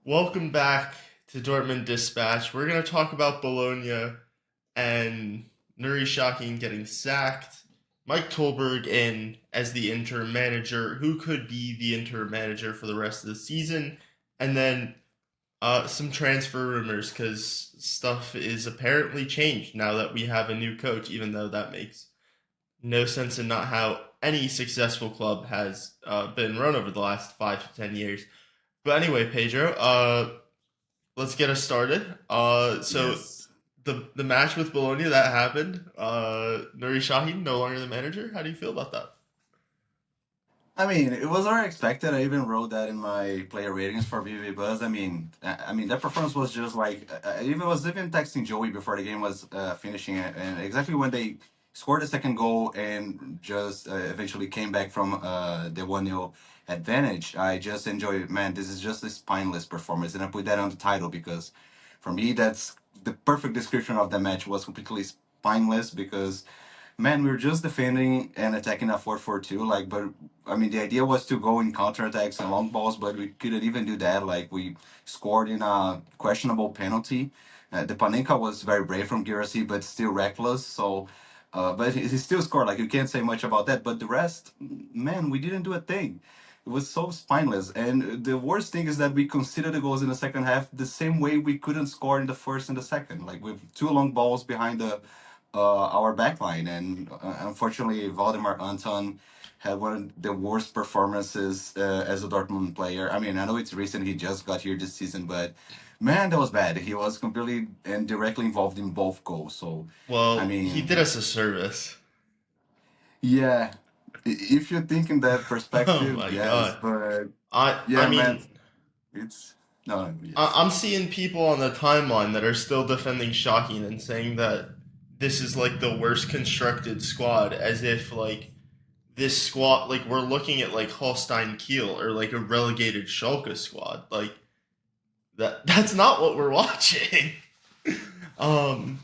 Welcome back to Dortmund Dispatch. We're going to talk about Bologna and Nuri Sahin getting sacked, Mike Tullberg in as the interim manager, who could be the interim manager for the rest of the season, and then some transfer rumors because stuff is apparently changed now that we have a new coach, even though that makes no sense in not how any successful club has been run over the last 5 to 10 years. But anyway, Pedro, let's get us started. So Yes. the match with Bologna that happened. Nuri Sahin no longer the manager. How do you feel about that? I mean, it was already expected. I even wrote that in my player ratings for BB Buzz. I mean that performance was just like I even was even texting Joey before the game was finishing, and exactly when they scored the second goal and just eventually came back from the 1-0 advantage. I just enjoyed. Man, this is just a spineless performance, and I put that on the title because for me that's the perfect description of the match. Was completely spineless because man, we were just defending and attacking a 4-4-2. But I mean, the idea was to go in counterattacks and long balls, but we couldn't even do that. Like, we scored in a questionable penalty. The Panenka was very brave from Girassi, but still reckless. But he still scored. Like, you can't say much about that. But the rest, man, we didn't do a thing. It was so spineless. And the worst thing is that we considered the goals in the second half the same way we couldn't score in the first and the second. Like, with two long balls behind our backline. And unfortunately, Valdemar Anton had one of the worst performances as a Dortmund player. I mean, I know it's recent; he just got here this season, but man, that was bad. He was completely and directly involved in both goals. So, I Well, he did mean, us a service. yeah, if you think in that Oh perspective, my yes, god. but I yeah, man, mean, it's no, yes. I'm seeing people on the timeline that are still defending Shaheen and saying that this is like the worst constructed squad, as if like this squad, like we're looking at like Holstein Kiel or like a relegated Schalke squad. Like that's not what we're watching. um,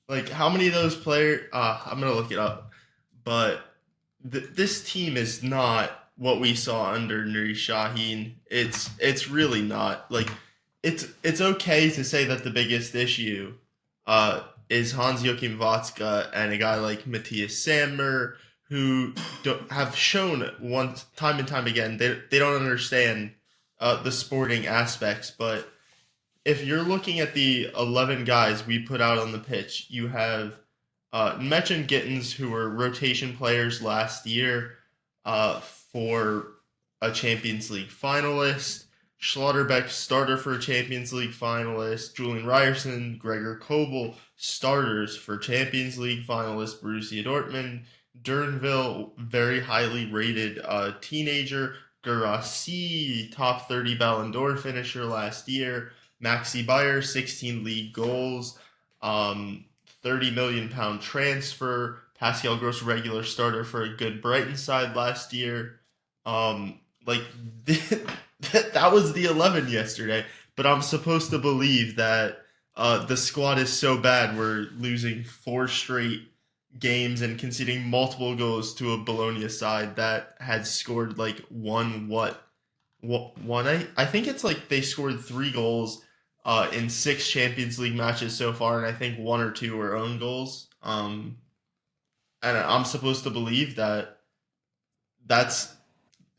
like how many of those players? I'm gonna look it up, but this team is not what we saw under Nuri Sahin. It's really not. Like it's okay to say that the biggest issue is Hans Joachim Watzke and a guy like Matthias Sammer who have shown once time and time again they don't understand the sporting aspects. But if you're looking at the 11 guys we put out on the pitch, you have Metch and Gittins, who were rotation players last year for a Champions League finalist. Schlotterbeck, starter for a Champions League finalist. Julian Ryerson, Gregor Kobel, starters for Champions League finalist Borussia Dortmund. Durnville, very highly rated teenager. Garassi, top 30 Ballon d'Or finisher last year. Maxi Bayer, 16 league goals. 30 million pound transfer. Pascal Gross, regular starter for a good Brighton side last year. Like that was the 11 yesterday, but I'm supposed to believe that the squad is so bad we're losing four straight games and conceding multiple goals to a Bologna side that had scored like one. I think it's like they scored 3 goals in 6 Champions League matches so far, and I think one or two were own goals. And I'm supposed to believe that that's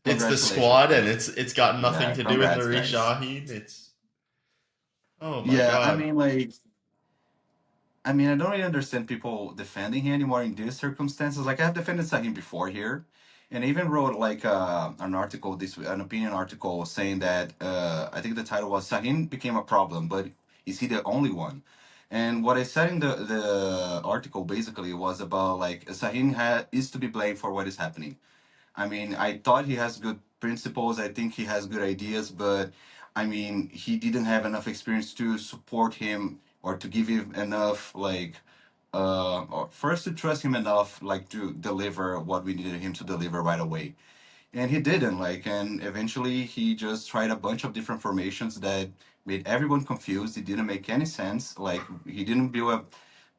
it's the Congratulations, squad, and man. it's got nothing Yeah, to do with congrats, Nuri guys. Sahin. It's oh my Yeah, god. I mean, I don't really understand people defending him anymore in these circumstances. Like, I've defended Sahim before here, and I even wrote like an article, an opinion article, saying that I think the title was "Sahim became a problem, but is he the only one?" And what I said in the article basically was about like Sahim is to be blamed for what is happening. I mean, I thought he has good principles. I think he has good ideas, but I mean, he didn't have enough experience to support him or to give him enough, like, or first to trust him enough, like, to deliver what we needed him to deliver right away. And he didn't, like, and eventually he just tried a bunch of different formations that made everyone confused. It didn't make any sense. Like, he didn't build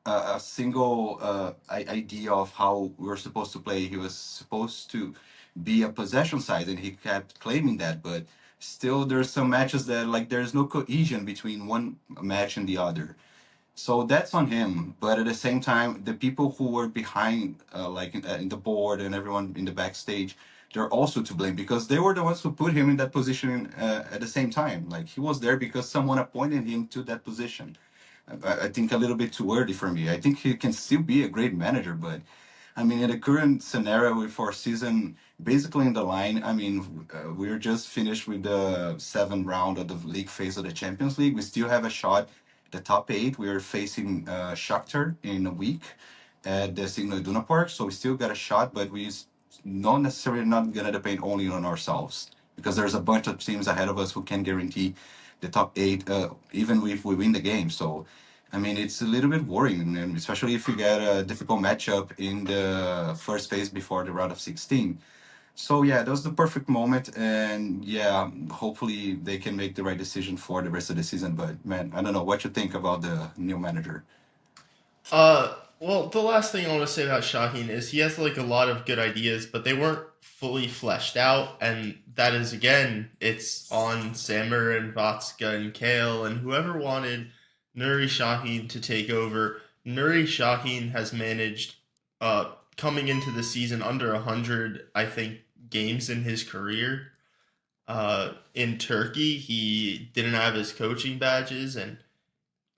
a single idea of how we were supposed to play. He was supposed to be a possession side, and he kept claiming that. But still there's some matches that like there's no cohesion between one match and the other. So that's on him. But at the same time, the people who were behind, like in the board and everyone in the backstage, they're also to blame because they were the ones who put him in that position at the same time. Like he was there because someone appointed him to that position. I think a little bit too early for me. I think he can still be a great manager, but I mean, in the current scenario with our season basically in the line, I mean, we're just finished with the seventh round of the league phase of the Champions League. We still have a shot, the top eight. We are facing Shakhtar in a week at the Signal Iduna Park, so we still got a shot, but not necessarily not gonna depend only on ourselves because there's a bunch of teams ahead of us who can guarantee the top eight, even if we win the game. So I mean, it's a little bit worrying, and especially if you get a difficult matchup in the first phase before the round of 16. So yeah, that was the perfect moment, and yeah, hopefully they can make the right decision for the rest of the season. But man, I don't know what you think about the new manager. Well, the last thing I want to say about Shaheen is he has like a lot of good ideas, but they weren't fully fleshed out, and that is again, it's on Sammer and Vatska and Kale and whoever wanted Nuri Shaheen to take over. Nuri Shaheen has managed, coming into the season under 100, I think, games in his career. In Turkey, he didn't have his coaching badges, and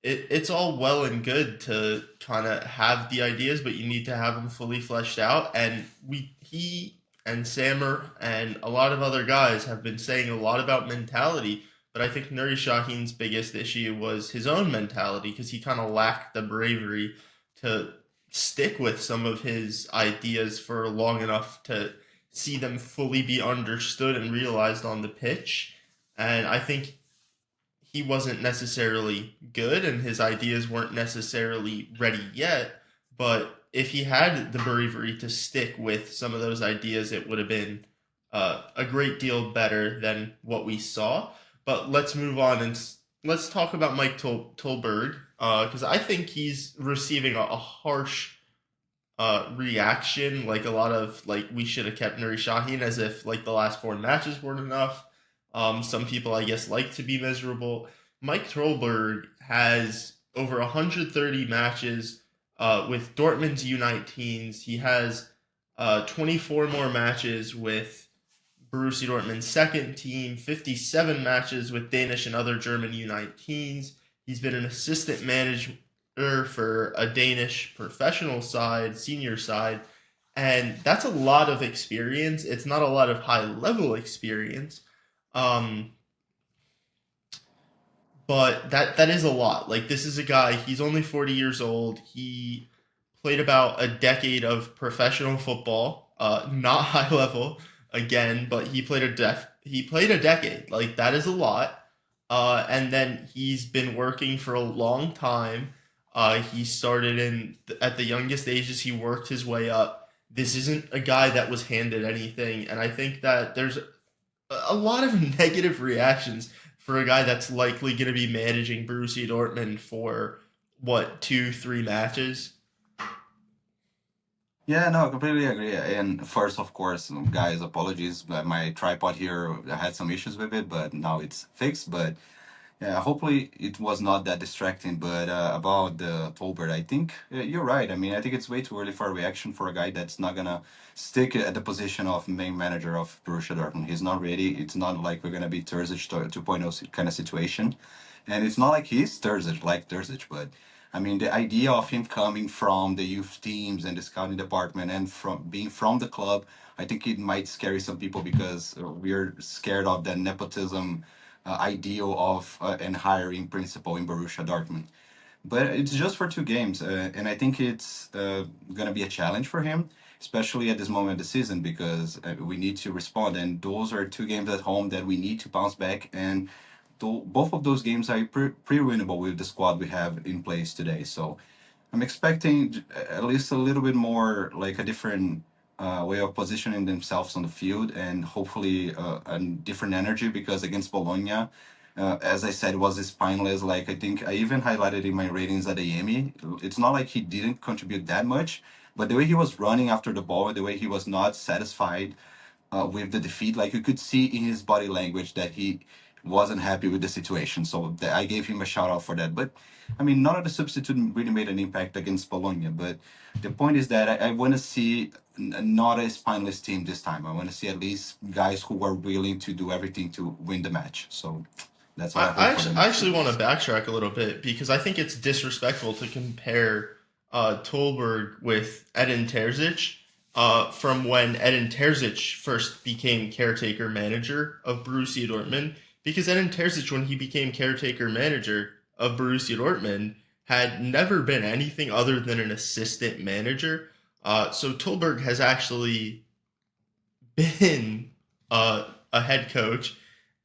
it's all well and good to kind of have the ideas, but you need to have them fully fleshed out. And he and Sammer and a lot of other guys have been saying a lot about mentality, but I think Nuri Shaheen's biggest issue was his own mentality because he kind of lacked the bravery to stick with some of his ideas for long enough to see them fully be understood and realized on the pitch. And I think he wasn't necessarily good and his ideas weren't necessarily ready yet. But if he had the bravery to stick with some of those ideas, it would have been a great deal better than what we saw. But let's move on and let's talk about Mike Tullberg because I think he's receiving a harsh reaction. Like a lot of like we should have kept Nuri Shaheen as if like the last four matches weren't enough. Some people I guess like to be miserable. Mike Trollberg has over 130 matches with Dortmund's U19s. He has 24 more matches with Borussia Dortmund's second team, 57 matches with Danish and other German U19s. He's been an assistant manager for a Danish professional side, senior side, and that's a lot of experience. It's not a lot of high level experience, um, but that is a lot. Like this is a guy. He's only 40 years old. He played about a decade of professional football, not high level again, but he played a decade. Like that is a lot. And then he's been working for a long time. He started at the youngest ages. He worked his way up. This isn't a guy that was handed anything, and I think that there's a lot of negative reactions for a guy that's likely going to be managing Borussia Dortmund for what 2, 3 matches. Yeah, no, I completely agree. And first, of course, guys, apologies, but my tripod here I had some issues with it, but now it's fixed. But yeah, hopefully it was not that distracting. But about the Tolbert, I think you're right. I mean, I think it's way too early for a reaction for a guy that's not gonna stick at the position of main manager of Borussia Dortmund. He's not ready. It's not like we're gonna be Terzic 2.0 kind of situation, and it's not like he's Terzic like Terzic, but. I mean, the idea of him coming from the youth teams and the scouting department and from being from the club, I think it might scare some people because we're scared of the nepotism ideal of and hiring principle in Borussia Dortmund. But it's just for 2 games, and I think it's going to be a challenge for him, especially at this moment of the season, because we need to respond. And those are 2 games at home that we need to bounce back. And both of those games are pretty winnable with the squad we have in place today. So I'm expecting at least a little bit more like a different way of positioning themselves on the field and hopefully a different energy because against Bologna, as I said, was spineless. Like I think I even highlighted in my ratings at Amy. It's not like he didn't contribute that much, but the way he was running after the ball, the way he was not satisfied with the defeat. Like you could see in his body language that he wasn't happy with the situation. So I gave him a shout out for that. But I mean, none of the substitute really made an impact against Bologna. But the point is that I want to see not a spineless team this time. I want to see at least guys who are willing to do everything to win the match. So that's what I hope for the I next few actually want days. to backtrack a little bit because I think it's disrespectful to compare Tullberg with Edin Terzic from when Edin Terzic first became caretaker manager of Borussia Dortmund. Because Edin Terzic, when he became caretaker manager of Borussia Dortmund, had never been anything other than an assistant manager. So Tullberg has actually been a head coach,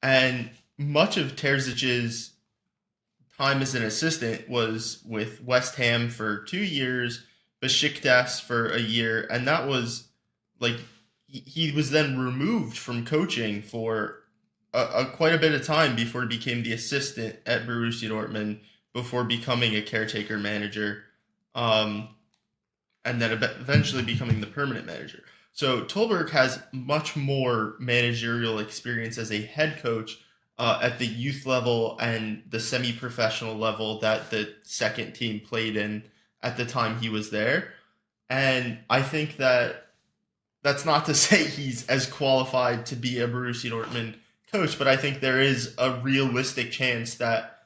and much of Terzic's time as an assistant was with West Ham for 2 years, Besiktas for a year, and that was like he was then removed from coaching for quite a bit of time before he became the assistant at Borussia Dortmund before becoming a caretaker manager. Um, and then eventually becoming the permanent manager. So Tolberg has much more managerial experience as a head coach at the youth level and the semi-professional level that the second team played in at the time he was there. And I think that that's not to say he's as qualified to be a Borussia Dortmund coach, but I think there is a realistic chance that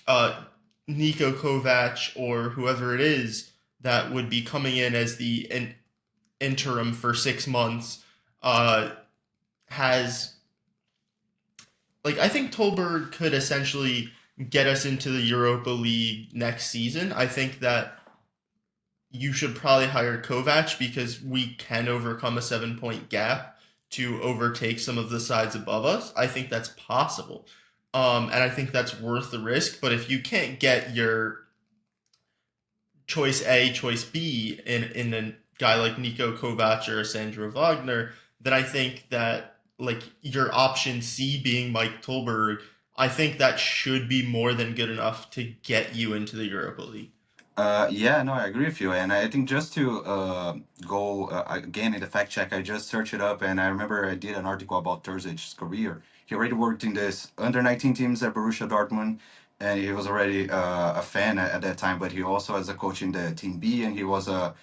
uh, Niko Kovac or whoever it is that would be coming in as the interim for 6 months uh, has like I think Tolberg could essentially get us into the Europa League next season. I think that you should probably hire Kovac because we can overcome a 7 point gap to overtake some of the sides above us. I think that's possible. And I think that's worth the risk. But if you can't get your choice A, choice B in a guy like Nico Kovac or Sandro Wagner, then I think that like your option C being Mike Tullberg, I think that should be more than good enough to get you into the Europa League. Yeah, no, I agree with you. And I think just to go again in the fact check, I just searched it up and I remember I did an article about Terzic's career. He already worked in this under 19 teams at Borussia Dortmund, and he was already a fan at that time, but he also as a coach in the Team B, and he was a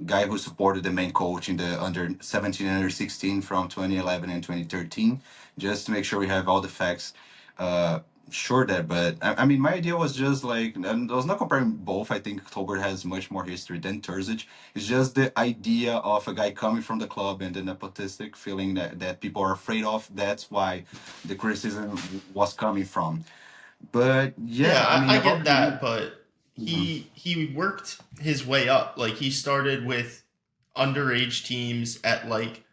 guy who supported the main coach in the under 17 and under 16 from 2011 and 2013, just to make sure we have all the facts. Uh, sure that, but I mean, my idea was just like, and I was not comparing both. I think Tolbert has much more history than Terzic. It's just the idea of a guy coming from the club and the nepotistic feeling that people are afraid of. That's why the criticism was coming from. But Yeah, yeah, I mean, I about get the that, league. but Mhm. he worked his way up. Like he started with underage teams at like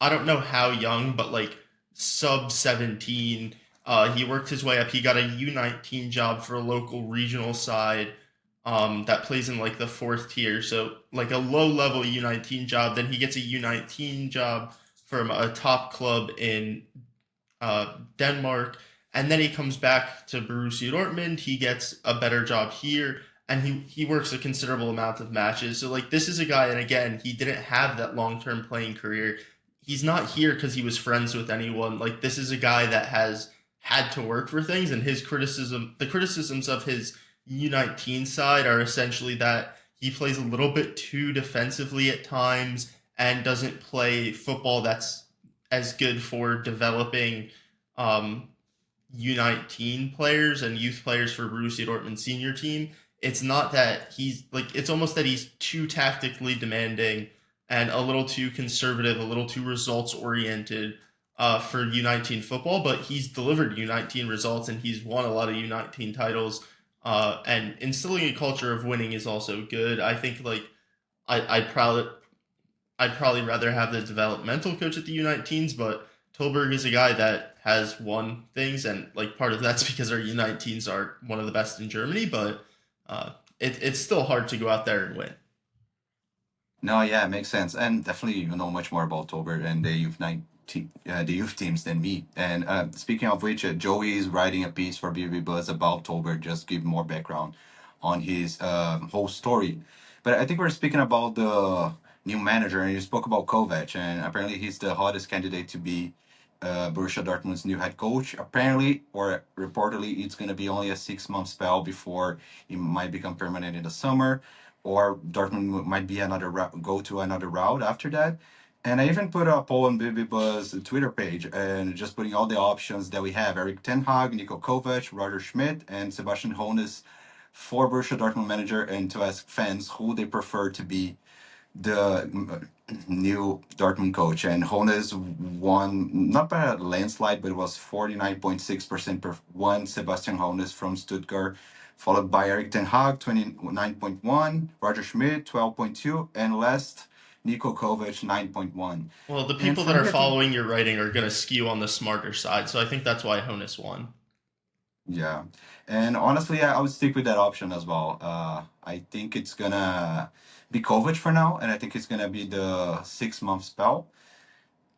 I don't know how young, but like sub 17. He worked his way up. He got a U19 job for a local regional side that plays in like the fourth tier. So like a low level U19 job. Then he gets a U19 job from a top club in Denmark, and then he comes back to Borussia Dortmund. He gets a better job here, and he works a considerable amount of matches. So like this is a guy, and again, he didn't have that long term playing career. He's not here because he was friends with anyone. Like this is a guy that has had to work for things, and the criticisms of his U19 side are essentially that he plays a little bit too defensively at times and doesn't play football that's as good for developing um, U19 players and youth players for Borussia Dortmund senior team. It's not that he's like it's almost that he's too tactically demanding and a little too conservative, a little too results oriented for U19 football. But he's delivered U19 results and he's won a lot of U19 titles. And instilling a culture of winning is also good. I think like I, I'd probably I'd probably rather have the developmental coach at the U19s, but Tolberg is a guy that has won things, and like part of that's because our U19s are one of the best in Germany, but it's still hard to go out there and win. No, yeah, it makes sense, and definitely you know much more about Tolbert and the youth teams than me. And speaking of which, Joey is writing a piece for BB Buzz about Tolbert, just to give more background on his whole story. But I think we're speaking about the new manager, and you spoke about Kovac, and apparently he's the hottest candidate to be Borussia Dortmund's new head coach. Apparently, or reportedly, it's going to be only a 6 month spell before it might become permanent in the summer, or Dortmund might be go to another route after that. And I even put a poll on BB Buzz Twitter page and just putting all the options that we have: Eric Ten Hag, Niko Kovac, Roger Schmidt, and Sebastian Hoeneß for Borussia Dortmund manager, and to ask fans who they prefer to be the new Dortmund coach. And Hoeneß won not by a landslide, but it was 49.6% per one. Sebastian Hoeneß from Stuttgart, followed by Eric Ten Hag, 29.1, Roger Schmidt, 12.2, and last Niko Kovac, 9.1. Well, the And people for that are me, I think, following your writing are going to skew on the smarter side, so I think that's why Honus won. yeah. And honestly, I would stick with that option as well. I think it's gonna be Kovac for now, and I think it's gonna be the 6 month spell.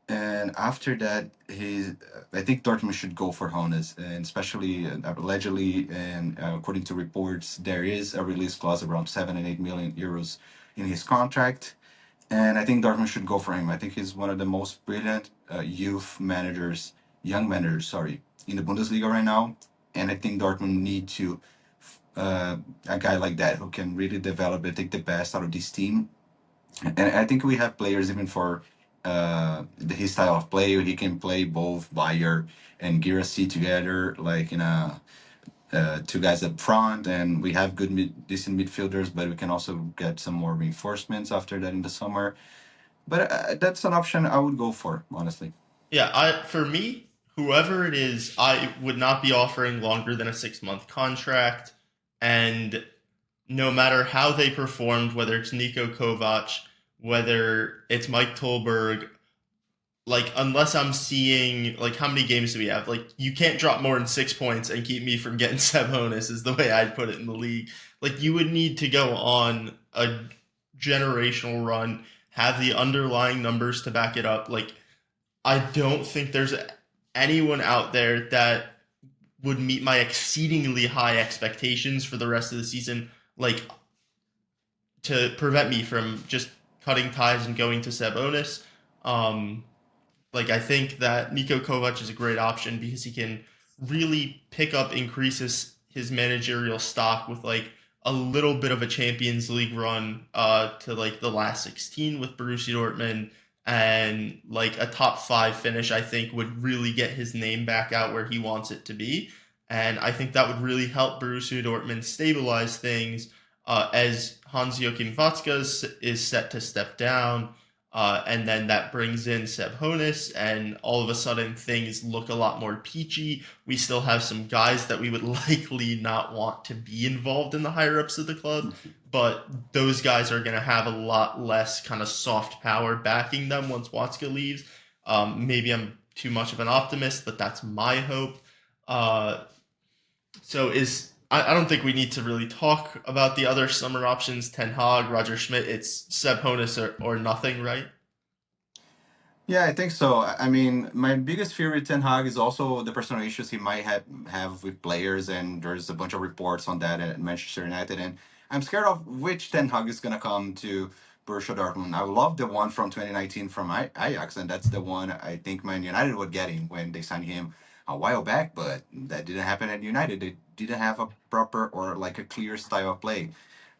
And after that, I think Dortmund should go for Hoeneß, and especially allegedly, and according to reports, there is a release clause around 7 and 8 million euros in his contract. And I think Dortmund should go for him. I think he's one of the most brilliant young managers, sorry, in the Bundesliga right now. And I think Dortmund need to a guy like that who can really develop and take the best out of this team. And I think we have players even for his style of play. He can play both Bayer and Girassi together, like in a two guys up front, and we have decent midfielders, but we can also get some more reinforcements after that in the summer. But that's an option I would go for, honestly. Yeah, I for me, whoever it is, I would not be offering longer than a 6 month contract, and no matter how they performed, whether it's Nico Kovac, whether it's Mike Tullberg, like unless I'm seeing like how many games do we have? Like you can't drop more than 6 points and keep me from getting Seb Honus is the way I'd put it in the league. Like you would need to go on a generational run, have the underlying numbers to back it up. Like I don't think there's anyone out there that would meet my exceedingly high expectations for the rest of the season. Like to prevent me from just cutting ties and going to Sabonis. Um, like I think that Niko Kovac is a great option because he can really pick up, increases his managerial stock with like a little bit of a Champions League run to like the last 16 with Borussia Dortmund and like a top five finish. I think would really get his name back out where he wants it to be, and I think that would really help Borussia Dortmund stabilize things as Hans Joachim Watzke is set to step down. And then that brings in Seb Honus, and all of a sudden things look a lot more peachy. We still have some guys that we would likely not want to be involved in the higher ups of the club, but those guys are going to have a lot less kind of soft power backing them once Watzke leaves. Maybe I'm too much of an optimist, but that's my hope. Uh, I don't think we need to really talk about the other summer options. Ten Hag, Roger Schmidt. It's Seb Honus or nothing, right? Yeah, I think so. I mean, my biggest fear with Ten Hag is also the personal issues he might have with players, and there's a bunch of reports on that at Manchester United. And I'm scared of which Ten Hag is gonna come to Borussia Dortmund. I love the one from 2019 from Ajax, and that's the one I think Man United were getting when they signed him a while back. But that didn't happen at United. They didn't have a proper or like a clear style of play.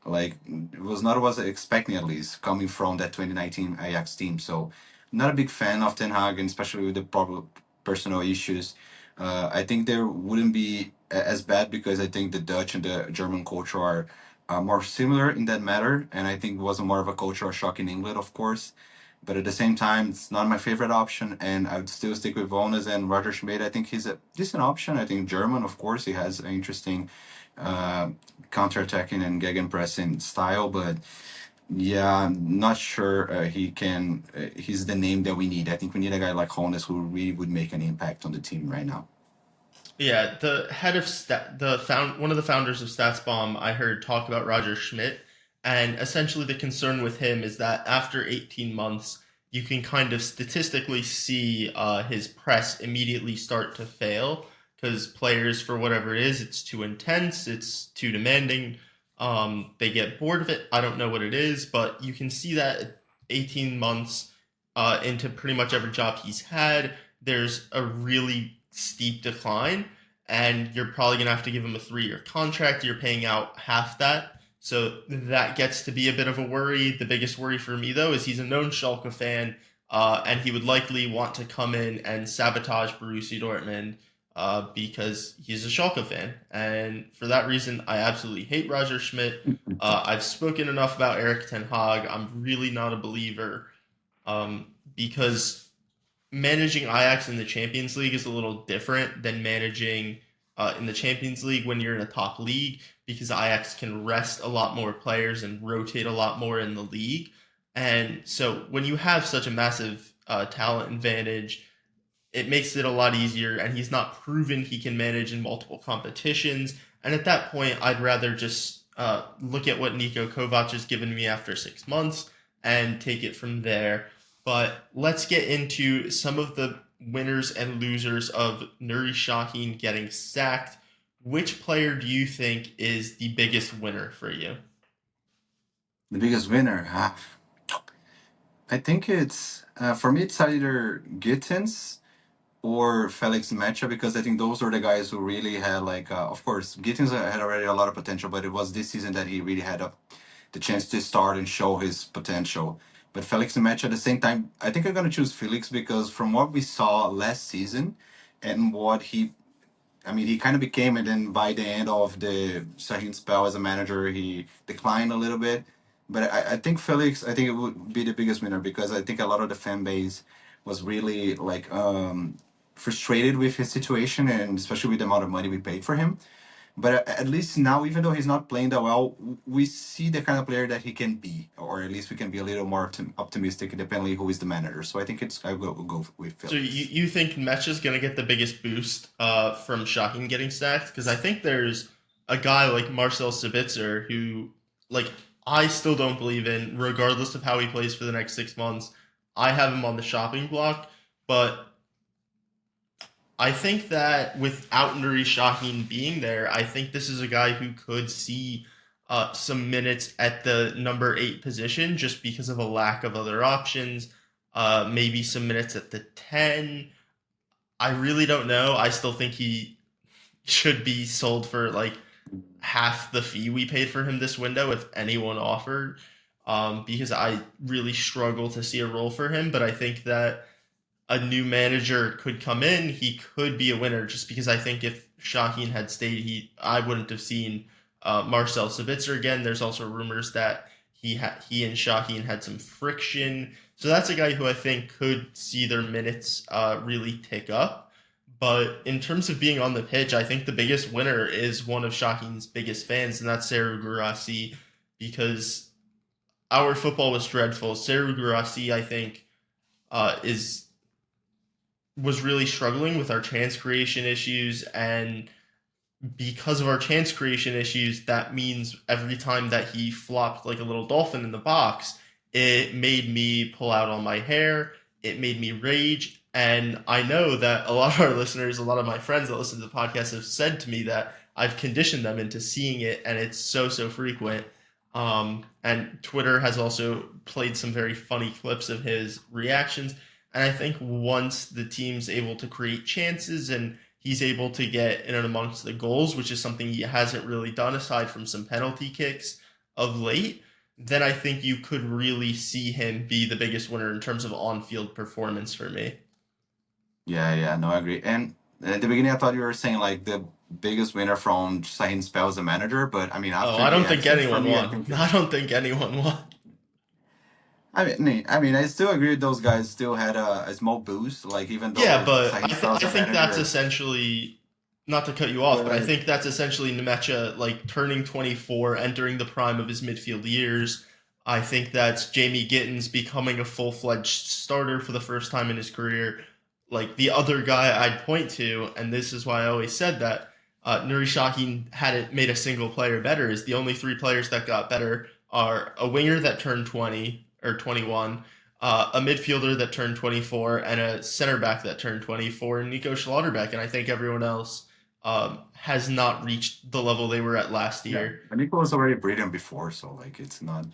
Like it was not what I was expecting, at least coming from that 2019 Ajax team. So not a big fan of Ten Hag, and especially with the personal issues. I think there wouldn't be as bad because I think the Dutch and the German culture are more similar in that matter, and I think it was more of a cultural shock in England, of course. But at the same time, it's not my favorite option, and I would still stick with Vones and Roger Schmidt. I think he's a decent option. I think German, of course, he has an interesting uh, counter-attacking and gegenpressing style, but yeah, I'm not sure he can. He's the name that we need. I think we need a guy like Holness who really would make an impact on the team right now. Yeah, the head of one of the founders of StatsBomb, I heard talk about Roger Schmidt, and essentially the concern with him is that after 18 months, you can kind of statistically see his press immediately start to fail because players, for whatever it is, it's too intense, it's too demanding. They get bored of it. I don't know what it is, but you can see that 18 months into pretty much every job he's had, there's a really steep decline, and you're probably going to have to give him a 3-year contract. You're paying out half that. So that gets to be a bit of a worry. The biggest worry for me, though, is he's a known Schalke fan, and he would likely want to come in and sabotage Borussia Dortmund because he's a Schalke fan. And for that reason, I absolutely hate Roger Schmidt. I've spoken enough about Eric Ten Hag. I'm really not a believer because managing Ajax in the Champions League is a little different than managing in the Champions League when you're in a top league because Ajax can rest a lot more players and rotate a lot more in the league. And so when you have such a massive talent advantage, it makes it a lot easier. And he's not proven he can manage in multiple competitions. And at that point, I'd rather just look at what Niko Kovac has given me after 6 months and take it from there. But let's get into some of the winners and losers of Nuri Sahin getting sacked. Which player do you think is the biggest winner for you? The biggest winner, I think it's for me. It's either Gittins or Felix Mecha because I think those are the guys who really had like. Of course, Gittins had already a lot of potential, but it was this season that he really had the chance to start and show his potential. But Felix Mecha at the same time, I think I'm gonna choose Felix because from what we saw last season and what he kind of became, and then by the end of the second spell as a manager, he declined a little bit. But I think Felix, I think it would be the biggest winner because I think a lot of the fan base was really like frustrated with his situation and especially with the amount of money we paid for him. But at least now, even though he's not playing that well, we see the kind of player that he can be, or at least we can be a little more optimistic, depending who is the manager. So I think I will go with So you, Felix. you think Mech is going to get the biggest boost from Shocking getting sacked? Because I think there's a guy like Marcel Sabitzer who, like, I still don't believe in, regardless of how he plays for the next 6 months. I have him on the shopping block, but I think that without Nuri Shaheen being there, I think this is a guy who could see some minutes at the number 8 position just because of a lack of other options. Maybe some minutes at the 10. I really don't know. I still think he should be sold for like half the fee we paid for him this window if anyone offered. Because I really struggle to see a role for him, but I think that a new manager could come in, he could be a winner. Just because I think if Shaheen had stayed, I wouldn't have seen Marcel Sabitzer again. There's also rumors that he and Shaheen had some friction, so that's a guy who I think could see their minutes really tick up. But in terms of being on the pitch, I think the biggest winner is one of Shaheen's biggest fans, and that's Seru Gurasi, because our football was dreadful. Seru Gurasi, I think, is was really struggling with our chance creation issues, and because of our chance creation issues, that means every time that he flopped like a little dolphin in the box, it made me pull out all my hair. It made me rage. And I know that a lot of our listeners, a lot of my friends that listen to the podcast have said to me that I've conditioned them into seeing it, and it's so frequent. And Twitter has also played some very funny clips of his reactions. And I think once the team's able to create chances and he's able to get in and amongst the goals, which is something he hasn't really done aside from some penalty kicks of late, then I think you could really see him be the biggest winner in terms of on-field performance for me. Yeah, yeah, no, I agree. And at the beginning, I thought you were saying like the biggest winner from Sahin Spell as a manager, but I mean, Oh, after I the don't think actions, for anyone me, I won. think I don't think anyone won. I still agree with those guys. Still had a small boost, like even Yeah, though but Sahin Spell as I a think that's manager, essentially, not to cut you off, but I but think that's essentially Nemecha like turning 24, entering the prime of his midfield years. I think that's Jamie Gittins becoming a full-fledged starter for the first time in his career. Like the other guy I'd point to, and this is why I always said that Nuri Sahin hadn't made a single player better. Is the only 3 players that got better are a winger that turned 20 or 21, a midfielder that turned 24, and a center back that turned 24, and Nico Schlotterbeck. And I think everyone else has not reached the level they were at last yeah, year. and Nico was already brilliant before, so like it's not.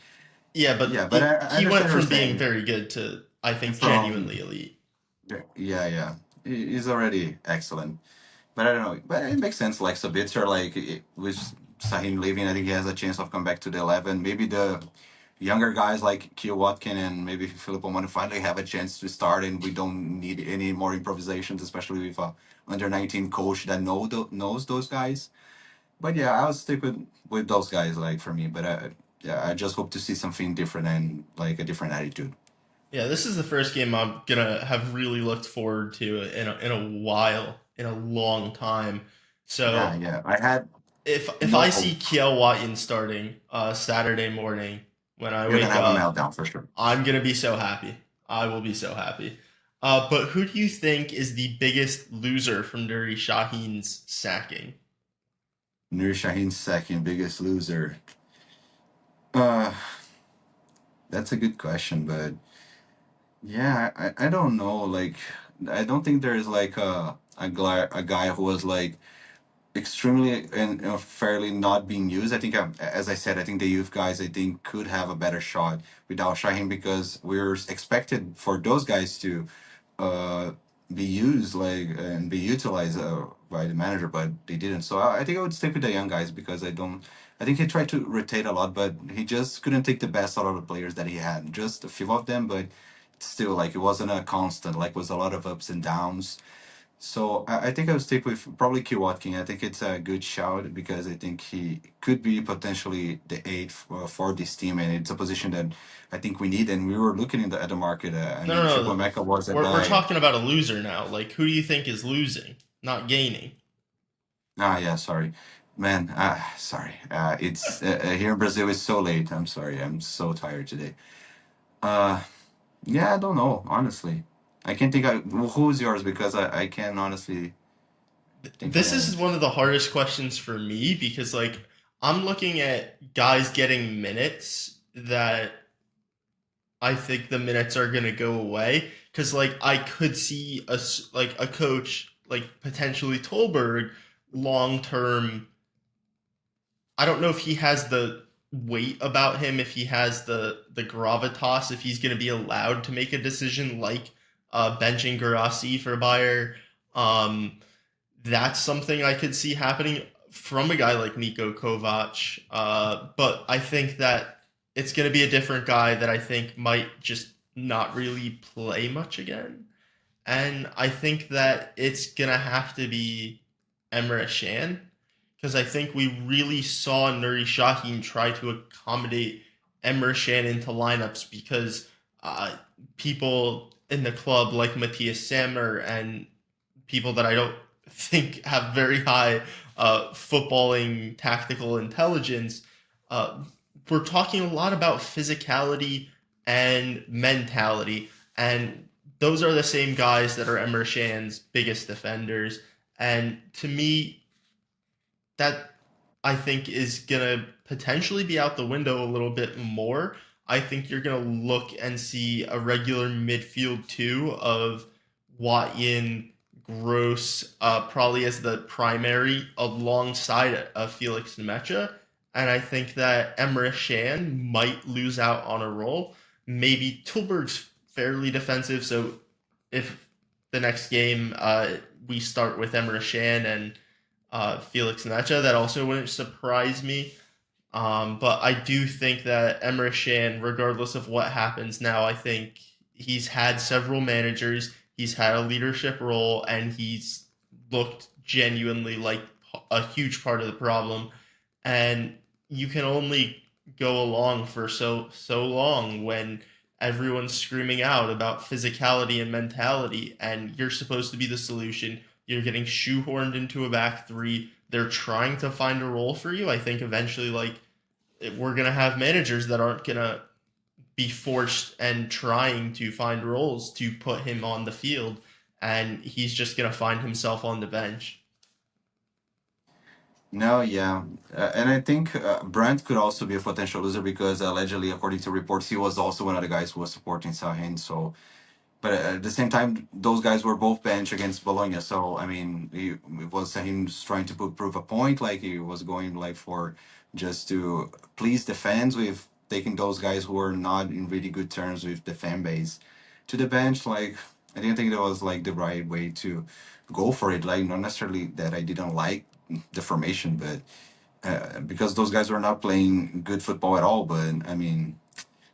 Yeah, Yeah, but but I he went understand what you're from being saying. very good to I think From genuinely elite. yeah, yeah, he's already excellent. But I don't know. But it makes sense. Like Sabitzer, with Sahin leaving, I think he has a chance of come back to the 11. Maybe the younger guys like Keo Watkin and maybe Filippo Manu finally have a chance to start, and we don't need any more improvisations, especially with a under 19 coach that knows those guys. But yeah, I'll stick with those guys. Like for me, but yeah, I just hope to see something different and like a different attitude. Yeah, this is the first game I'm gonna have really looked forward to in a while, in a long time. Yeah, So yeah. I had if no I see hope. Kiel Watkins starting Saturday morning when I You're gonna wake have a up, meltdown for sure. I'm gonna be so happy. I will be so happy. But who do you think is the biggest loser from Nuri Sahin's sacking? Nuri Sahin's second biggest loser. Uh, that's a good question, but yeah, I don't know. Like, I don't think there is like a guy who was like extremely and fairly not being used. I think, as I said, I think the youth guys I think could have a better shot without Shaheen because we're expected for those guys to uh, be used like and be utilized by the manager, but they didn't. So I think I would stick with the young guys because I don't. I think he tried to rotate a lot, but he just couldn't take the best out of the players that he had. Just a few of them, but still, like it wasn't a constant. Like was a lot of ups and downs. So I think I would stick with probably Q Watkin. I think it's a good shout because I think he could be potentially the eighth for this team, and it's a position that I think we need. And we were looking at the market. I No, no, mean, no. Chukwemeka was a We're guy. talking about a loser now. Like, who do you think is losing, not gaining? Ah, yeah, sorry, man. Sorry. It's here in Brazil. It's so late. I'm sorry. I'm so tired today. Uh, yeah, I don't know. Honestly, I can't think. Who's yours because I can't honestly think for the This is moment. one of the hardest questions for me because, like, I'm looking at guys getting minutes that I think the minutes are gonna go away because, like, I could see like a coach like potentially Tolberg long term. I don't know if he has the weight about him, if he has the gravitas, if he's going to be allowed to make a decision like benching Garasi for Bayer. Um, that's something I could see happening from a guy like Niko Kovac. But I think that it's going to be a different guy that I think might just not really play much again. And I think that it's going to have to be Emre Shan because I think we really saw Nuri Sahin try to accommodate Emre Shan into lineups because uh, people in the club like Matthias Sammer and people that I don't think have very high footballing tactical intelligence. Uh, we're talking a lot about physicality and mentality, and those are the same guys that are Emre Shan's biggest defenders. And to me, that I think is gonna potentially be out the window a little bit more. I think you're gonna look and see a regular midfield two of Watyin, Gross, probably as the primary alongside of Felix Nemecha. And I think that Emre Shan might lose out on a role. Maybe Tilburg's fairly defensive, so if the next game we start with Emre Shan and Felix Necha. That also wouldn't surprise me. But I do think that Emre Shan, regardless of what happens now, I think he's had several managers, he's had a leadership role, and he's looked genuinely like a huge part of the problem. And you can only go along for so long when everyone's screaming out about physicality and mentality, and you're supposed to be the solution. You're getting shoehorned into a back three. They're trying to find a role for you. I think eventually, like, we're gonna have managers that aren't gonna be forced and trying to find roles to put him on the field, and he's just gonna find himself on the bench. No, yeah, and I think Brent could also be a potential loser because allegedly, according to reports, he was also one of the guys who was supporting Sahin. So, but at the same time, those guys were both bench against Bologna. So, I mean, it was Sahin trying to prove a point, like he was going like for just to please the fans with taking those guys who are not in really good terms with the fan base to the bench. Like I didn't think that was like the right way to go for it. Like not necessarily that I didn't like the formation, but because those guys were not playing good football at all. But I mean,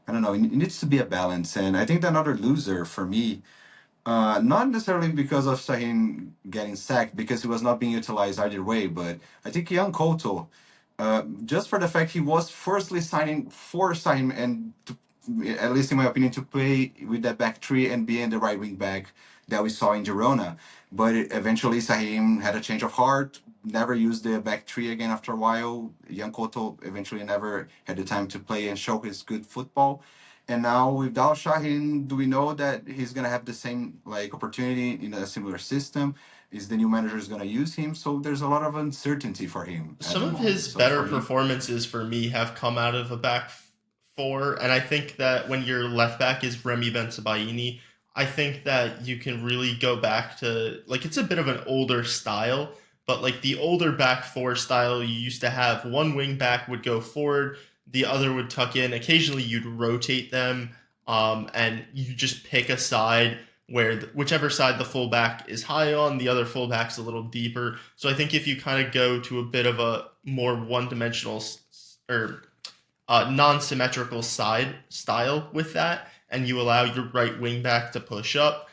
I don't know. It needs to be a balance, and I think that another loser for me not necessarily because of Sahin getting sacked, because he was not being utilized either way, but I think Young Koto, just for the fact he was firstly forced signing, and to, at least in my opinion, to play with that back three and being the right wing back that we saw in Girona. But eventually Sahin had a change of heart, never used the back three again after a while. Young Koto eventually never had the time to play and show his good football. And now without Shahin, do we know that he's gonna have the same like opportunity in a similar system? Is the new manager is gonna use him? So there's a lot of uncertainty for him at Some the of moment. his So better for me, performances for me have come out of a back four, and I think that when your left back is Remy Bensebaini, I think that you can really go back to like it's a bit of an older style, but like the older back four style, you used to have one wing back would go forward, the other would tuck in. Occasionally, you'd rotate them, and you just pick a side where whichever side the fullback is high on, the other fullback's a little deeper. So I think if you kind of go to a bit of a more one-dimensional or non-symmetrical side style with that, and you allow your right wing back to push up,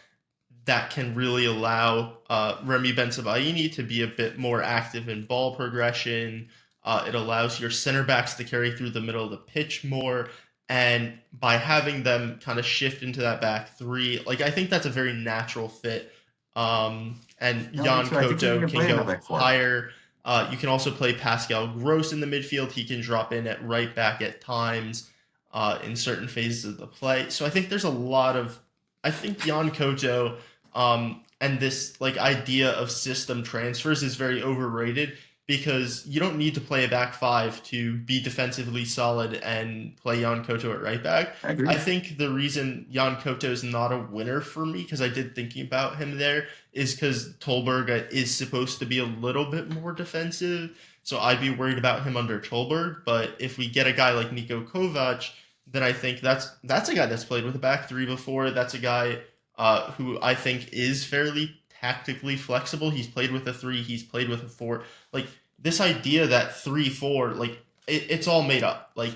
that can really allow Remy Bensebaini to be a bit more active in ball progression. It allows your center backs to carry through the middle of the pitch more. And by having them kind of shift into that back three, like I think that's a very natural fit. And no, me Jan too. I think he Koto can can play in a go back four. higher. You can also play Pascal Gross in the midfield. He can drop in at right back at times in certain phases of the play. So I think there's a lot of. I think Jan Koto and this like idea of system transfers is very overrated because you don't need to play a back five to be defensively solid and play Jan Koto at right back. I I agree. think the reason Jan Koto is not a winner for me, because I did thinking about him there, is because Tullberg is supposed to be a little bit more defensive. So I'd be worried about him under Tullberg. But if we get a guy like Niko Kovac, then I think that's a guy that's played with a back three before. That's a guy who I think is fairly tactically flexible. He's played with a three, he's played with a four. Like this idea that 3-4, like it's all made up. Like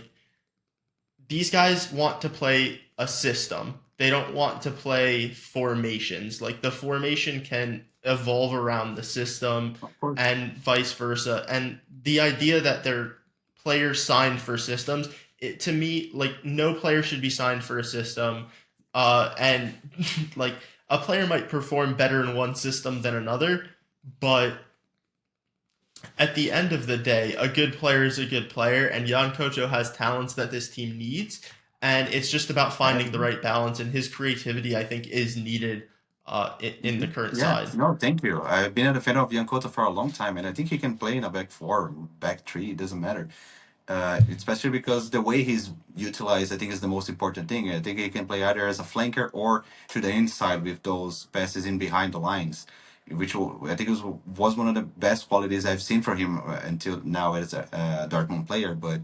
these guys want to play a system. They don't want to play formations. Like the formation can evolve around the system Of course. and vice versa. And the idea that they're players signed for systems, to me, like no player should be signed for a system. And like a player might perform better in one system than another, but at the end of the day, a good player is a good player, and Jan Kocho has talents that this team needs, and it's just about I finding the agree. right balance. And his creativity, I think, is needed in the current Yeah, side. no, thank you. I've been a fan of Yankota for a long time, and I think he can play in a back four, back three. It doesn't matter. Especially because the way he's utilized, I think, is the most important thing. I think he can play either as a flanker or to the inside with those passes in behind the lines, which I think was one of the best qualities I've seen for him until now as a Dortmund player. But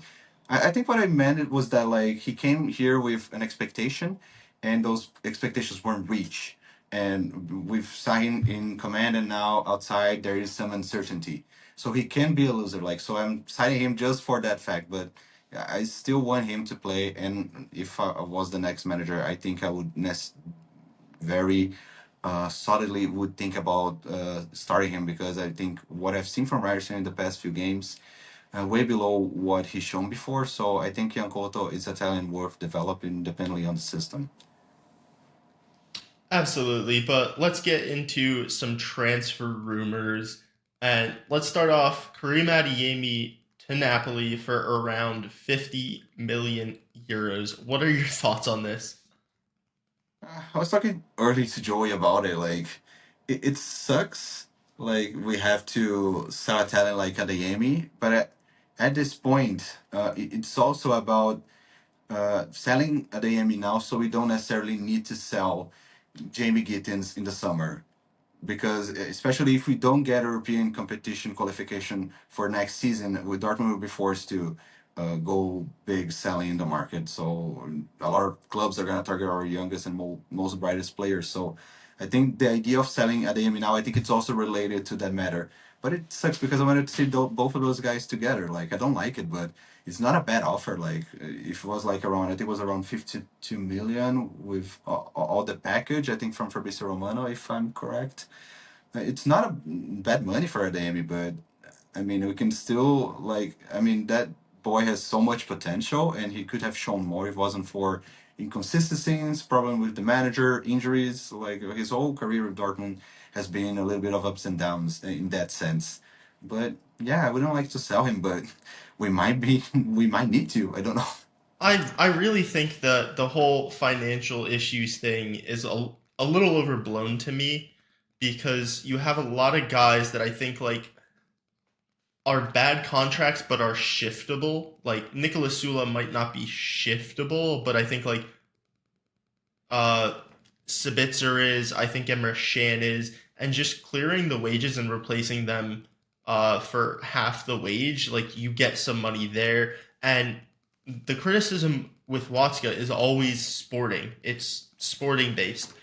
I think what I meant was that like he came here with an expectation, and those expectations weren't reached. And with Sahin in command and now outside, there is some uncertainty, so he can be a loser. Like, so I'm citing him just for that fact. But yeah, I still want him to play. And if I was the next manager, I think I would very solidly would think about starting him, because I think what I've seen from Ryerson in the past few games, way below what he's shown before. So I think Jan Couto is a talent worth developing depending on the system. Absolutely, but let's get into some transfer rumors, and let's start off Kareem Adeyemi to Napoli for around 50 million euros. What are your thoughts on this? I was talking early to Joey about it. Like, it sucks. Like, we have to sell a talent like Adeyemi, but at this point, it's also about selling Adeyemi now, so we don't necessarily need to sell Jamie Gittins in the summer. Because especially if we don't get European competition qualification for next season, Dortmund will be forced to go big selling in the market. So a lot of clubs are going to target our youngest and most brightest players. So I think the idea of selling Adeyemi now, I think it's also related to that matter. But it sucks because I wanted to see both of those guys together. Like I don't like it, but it's not a bad offer. Like if it was like around, I think it was around 52 million with all the package. I think from Fabrizio Romano, if I'm correct. It's not a bad money for Adeyemi, but I mean, we can still like. I mean, that boy has so much potential, and he could have shown more if it wasn't for inconsistencies, problem with the manager, injuries. Like his whole career with Dortmund has been a little bit of ups and downs in that sense. But yeah, I wouldn't like to sell him, but we might be, we might need to. I don't know. I really think that the whole financial issues thing is a little overblown to me because you have a lot of guys that I think like are bad contracts but are shiftable. Like Nicolas Sula might not be shiftable, but I think like uh Sabitzer is, I think Emre Can is, and just clearing the wages and replacing them for half the wage, like you get some money there. And the criticism with Watska is always sporting. It's sporting based.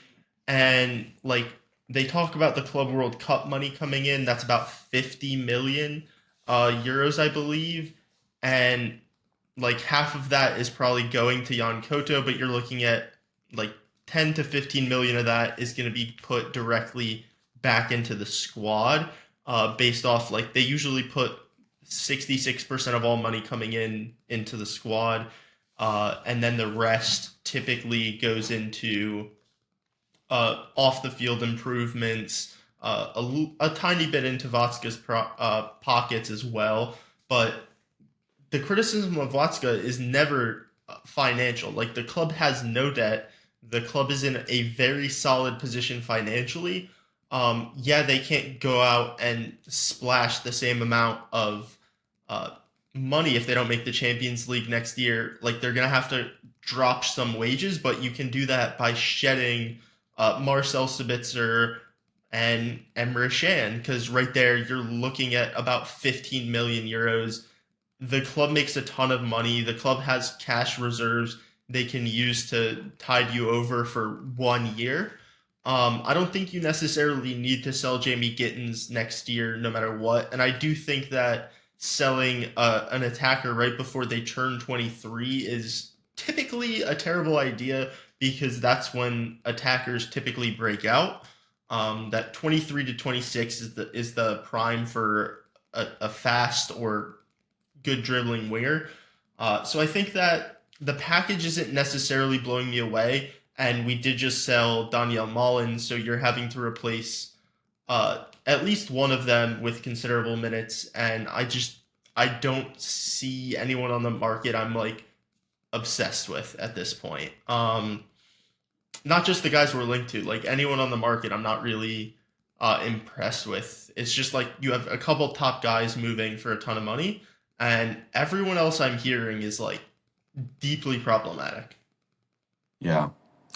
And like they talk about the Club World Cup money coming in, that's about 50 million euros, I believe. And like half of that is probably going to Jan Koto, but you're looking at like 10 to 15 million of that is going to be put directly back into the squad, based off like they usually put 66% of all money coming in into the squad, and then the rest typically goes into off the field improvements, a tiny bit into Vatska's pockets as well. But the criticism of Vatska is never financial. Like the club has no debt. The club is in a very solid position financially. Yeah, they can't go out and splash the same amount of uh, money if they don't make the Champions League next year. Like they're gonna have to drop some wages, but you can do that by shedding Marcel Sabitzer and Emre Can, because right there you're looking at about 15 million euros. The club makes a ton of money. The club has cash reserves they can use to tide you over for 1 year. I don't think you necessarily need to sell Jamie Gittins next year, no matter what. And I do think that selling an attacker right before they turn 23 is typically a terrible idea because that's when attackers typically break out. That 23 to 26 is the prime for a fast or good dribbling winger. So I think that the package isn't necessarily blowing me away. And we did just sell Daniel Mullins, so you're having to replace at least one of them with considerable minutes. And I don't see anyone on the market I'm like obsessed with at this point. Not just the guys we're linked to, like anyone on the market, I'm not really impressed with. It's just like you have a couple top guys moving for a ton of money, and everyone else I'm hearing is like deeply problematic. Yeah.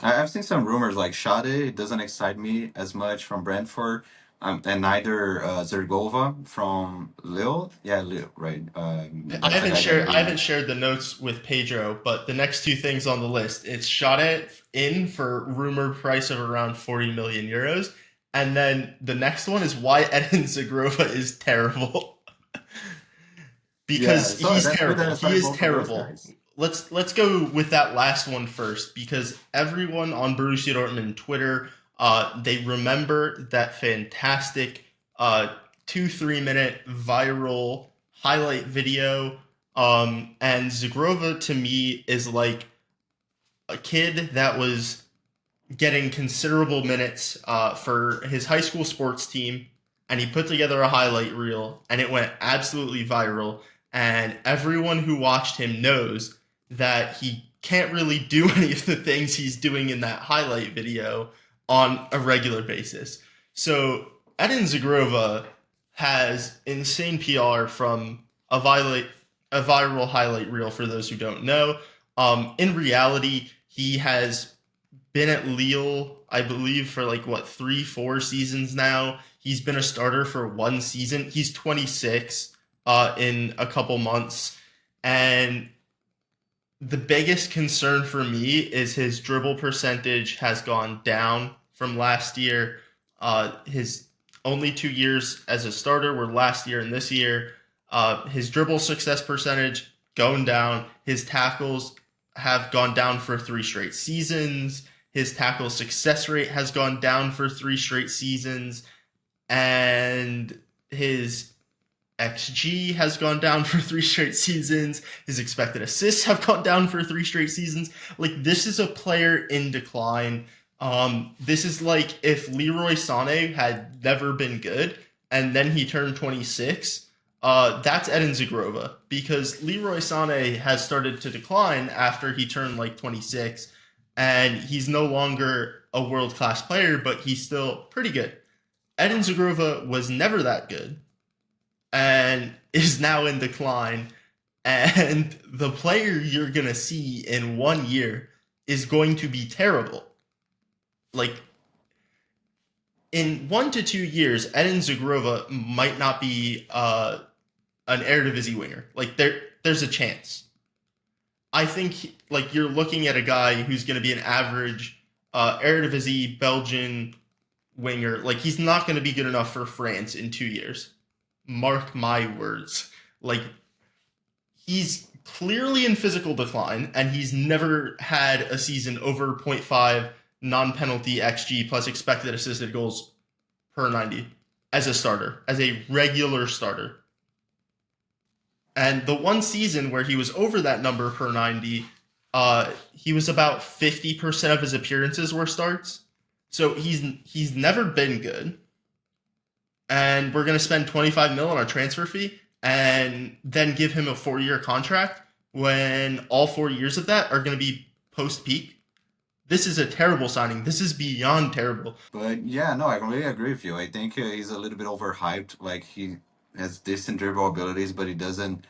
I've seen some rumors like Shade. It doesn't excite me as much from Brentford, and neither Zergova from Lille. Yeah, Lille, right? That's a guy that I they. haven't shared the notes with Pedro, but the next two things on the list, it's shot at in for rumored price of around 40 million euros, and then the next one is why Eden Zagrova is terrible. Yeah, Because so he's that's good that I terrible. He started is both of those terrible. guys. Let's go with that last one first because everyone on Borussia Dortmund Twitter, they remember that fantastic 2 3 minute viral highlight video. And Zagrova to me is like a kid that was getting considerable minutes for his high school sports team, and he put together a highlight reel, and it went absolutely viral. And everyone who watched him knows that he can't really do any of the things he's doing in that highlight video on a regular basis. So Edin Zagrova has insane PR from a viral highlight reel. For those who don't know, in reality, he has been at Lille, I believe, for like what 3 4 seasons now. He's been a starter for 1 season. He's 26 in a couple months, And the biggest concern for me is his dribble percentage has gone down from last year. His only 2 years as a starter were last year and this year. His dribble success percentage going down. His tackles have gone down for 3 straight seasons. His tackle success rate has gone down for 3 straight seasons. And his XG has gone down for 3 straight seasons. His expected assists have gone down for 3 straight seasons. Like, this is a player in decline. This is like if Leroy Sané had never been good and then he turned 26. That's Edin Zagrova because Leroy Sané has started to decline after he turned like 26, and he's no longer a world class player, but he's still pretty good. Edin Zagrova was never that good and is now in decline. And the player you're going to see in 1 year is going to be terrible. Like, in 1 to 2 years, Edin Zagrova might not be an Eredivisie winger. Like, there's a chance. I think like you're looking at a guy who's going to be an average Eredivisie Belgian winger. Like, he's not going to be good enough for France in 2 years. Mark my words. Like, he's clearly in physical decline, and he's never had a season over zero point 0.5 non-penalty xG plus expected assisted goals per 90 as a starter, as a regular starter. And the one season where he was over that number per 90, he was about 50% of his appearances were starts. So he's never been good. And we're going to spend 25 mil on our transfer fee and then give him a 4-year contract when all 4 years of that are going to be post peak. This is a terrible signing. This is beyond terrible. But yeah, no, I completely agree with you. I think he's a little bit overhyped. Like he has decent dribble abilities, but he doesn't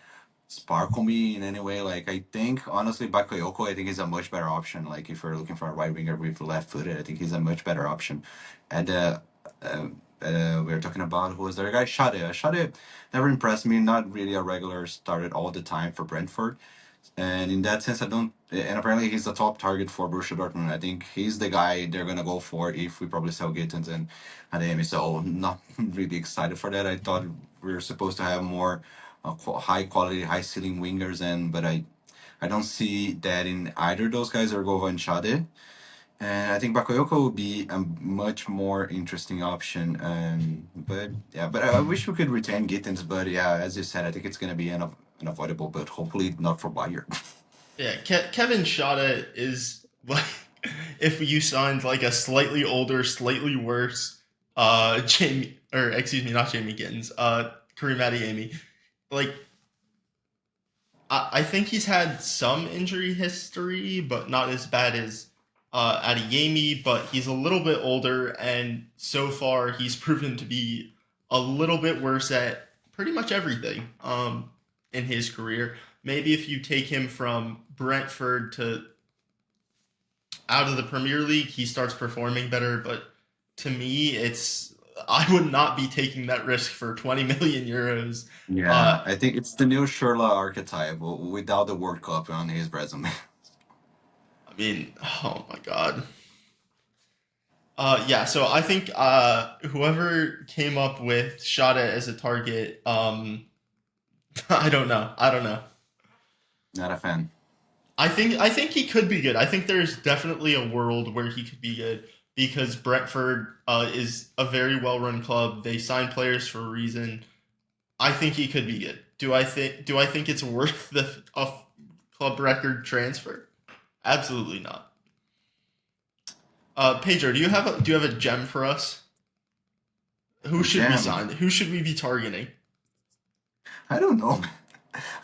sparkle me in any way. Like I think honestly, Bakayoko, I think is a much better option. Like if you're looking for a right winger with left footed, I think he's a much better option. And uh, we were talking about who was the other guy, Shade. Shade never impressed me. Not really a regular started all the time for Brentford. And in that sense, I don't. And apparently, he's the top target for Borussia Dortmund. I think he's the guy they're gonna go for if we probably sell Gittins and Amy. So not really excited for that. I thought we were supposed to have more high quality, high ceiling wingers, and but I don't see that in either those guys, Ergova and Shade. And I think Bakayoko would be a much more interesting option. But yeah, but I wish we could retain Gittins. But yeah, as you said, I think it's gonna be unavoidable. But hopefully not for Bayern. Yeah, Kevin Shada is like if you signed like a slightly older, slightly worse Jamie, or excuse me, not Jamie Gittins, Kareem Adeyemi. Like, I think he's had some injury history, but not as bad as Adeyemi. But he's a little bit older, and so far he's proven to be a little bit worse at pretty much everything in his career. Maybe if you take him from Brentford to out of the Premier League, he starts performing better. But to me, it's I would not be taking that risk for 20 million euros. Yeah, Uh, I think it's the new Sherla archetype without the World Cup on his resume. I mean, oh my god. Yeah, so I think whoever came up with Shada as a target, I don't know. I don't know. Not a fan. I think he could be good. I think there's definitely a world where he could be good because Brentford is a very well run club. They sign players for a reason. I think he could be good. Do I think it's worth the a club record transfer? Absolutely not. Pedro, do you have a gem for us? Who should we Jam. sign? Who should we be targeting? I don't know.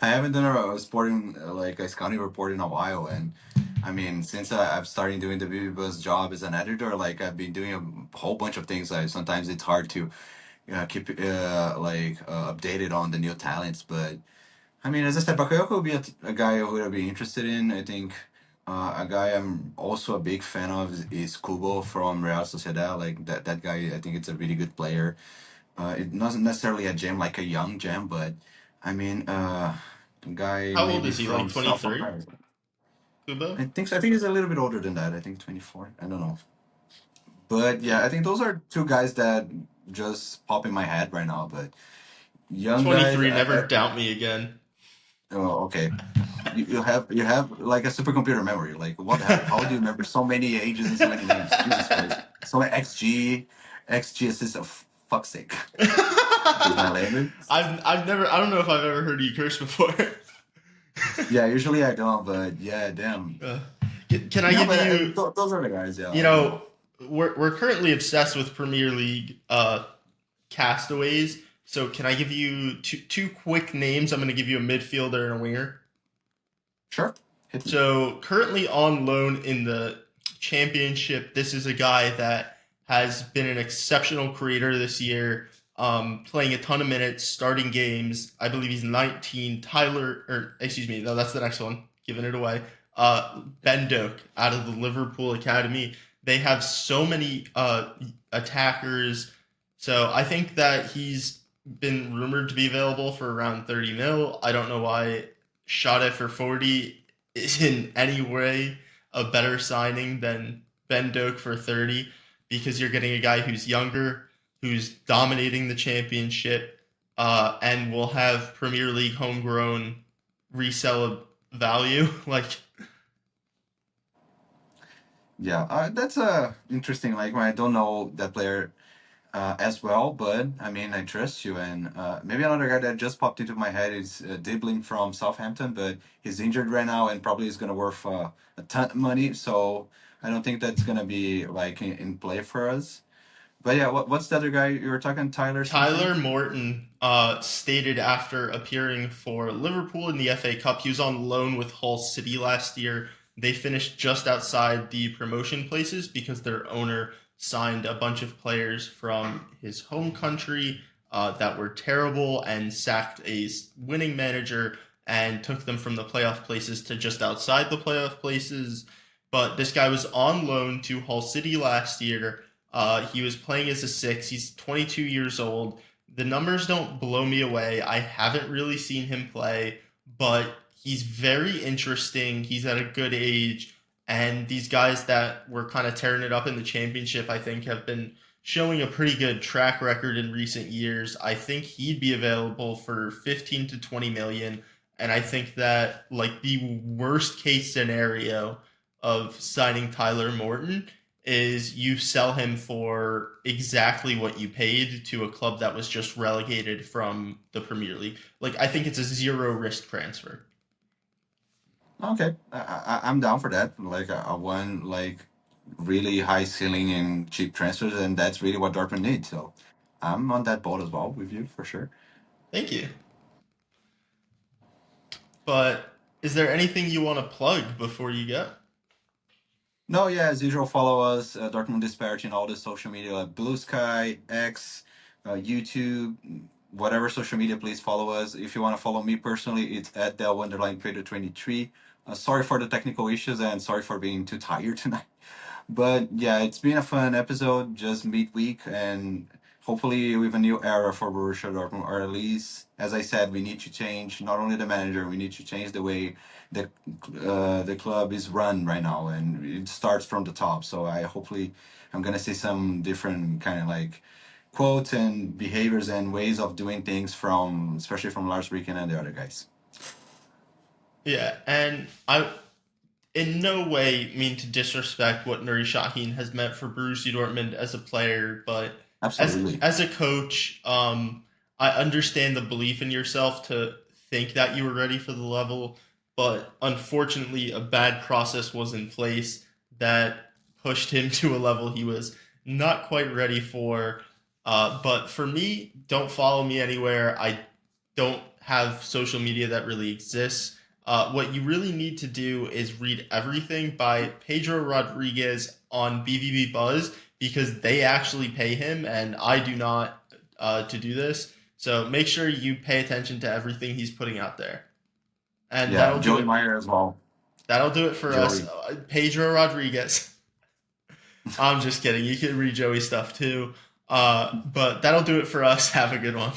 I haven't done a sporting like a scouting report in a while, and I mean, since I've started doing the BB Buzz job as an editor, like I've been doing a whole bunch of things. Like sometimes it's hard to keep updated on the new talents, but I mean, as I said, Bakayoko would be a guy who would be interested in. I think a guy I'm also a big fan of is Kubo from Real Sociedad. Like that guy, I think it's a really good player. It wasn't necessarily a gem like a young gem, but I mean, A guy How old maybe is he? Like from South 23? America. Kubo? I think he's a little bit older than that. I think 24. I don't know. But yeah, I think those are two guys that just pop in my head right now. But young guys, 23, never doubt me again. oh, okay. You have like a supercomputer memory. Like what the hell? How do you remember so many ages and so many names? Jesus Christ. So many XG assists. Of fuck's sake. Excuse my language. I don't know if I've ever heard you curse before. Yeah, usually I don't, but yeah, damn. Uh, can I No, give but you, those are the guys. Yeah, you I know. know, we're currently obsessed with Premier League castaways. So can I give you two quick names? I'm going to give you a midfielder and a winger. Sure, hit me. So currently on loan in the championship, this is a guy that has been an exceptional creator this year, playing a ton of minutes, starting games. I believe he's 19. Tyler, or excuse me, no, that's the next one. Giving it away. Ben Doak out of the Liverpool Academy. They have so many attackers. So I think that he's been rumored to be available for around 30 mil. I don't know why shot it for 40 is in any way a better signing than Ben Doak for 30 because you're getting a guy who's younger, who's dominating the championship, and will have Premier League homegrown resell value. Like, Yeah, that's interesting. Like I don't know that player as well, but I mean I trust you. And maybe another guy that just popped into my head is Dibbling from Southampton, but he's injured right now and probably is gonna worth a ton of money. So I don't think that's gonna be like in play for us. But yeah, what's the other guy you were talking? Tyler something? Tyler Morton stated after appearing for Liverpool in the FA Cup, he was on loan with Hull City last year. They finished just outside the promotion places because their owner signed a bunch of players from his home country that were terrible and sacked a winning manager and took them from the playoff places to just outside the playoff places. But this guy was on loan to Hull City last year. He was playing as a six. He's 22 years old. The numbers don't blow me away. I haven't really seen him play, but he's very interesting. He's at a good age. And these guys that were kind of tearing it up in the championship, I think, have been showing a pretty good track record in recent years. I think he'd be available for 15 to 20 million. And I think that, like, the worst case scenario of signing Tyler Morton is you sell him for exactly what you paid to a club that was just relegated from the Premier League. Like, I think it's a zero risk transfer. Okay, I'm down for that. Like a one like really high ceiling and cheap transfers, and that's really what Dortmund needs. So I'm on that boat as well with you for sure. Thank you. But is there anything you want to plug before you go? No, yeah, as usual, follow us, Dortmund Disparity, in all the social media, like Blue Sky, X, YouTube, whatever social media, please follow us. If you want to follow me personally, it's at Del_Trader23. Sorry for the technical issues and sorry for being too tired tonight. But yeah, it's been a fun episode, just midweek, and hopefully with a new era for Borussia Dortmund, or at least, as I said, we need to change not only the manager, we need to change the way the the club is run right now, and it starts from the top. So I'm gonna see some different kind of like quotes and behaviors and ways of doing things from, especially from Lars Ricken and the other guys. Yeah, and I in no way mean to disrespect what Nuri Sahin has meant for Borussia Dortmund as a player, but Absolutely. as a coach, I understand the belief in yourself to think that you were ready for the level, but unfortunately, a bad process was in place that pushed him to a level he was not quite ready for. But for me, don't follow me anywhere. I don't have social media that really exists. What you really need to do is read everything by Pedro Rodriguez on BVB Buzz because they actually pay him, and I do not to do this. So make sure you pay attention to everything he's putting out there, and Yeah, Joey Meyer as well. that'll do it for us. Joey. Pedro Rodriguez. I'm just kidding. You can read Joey stuff too. But that'll do it for us. Have a good one.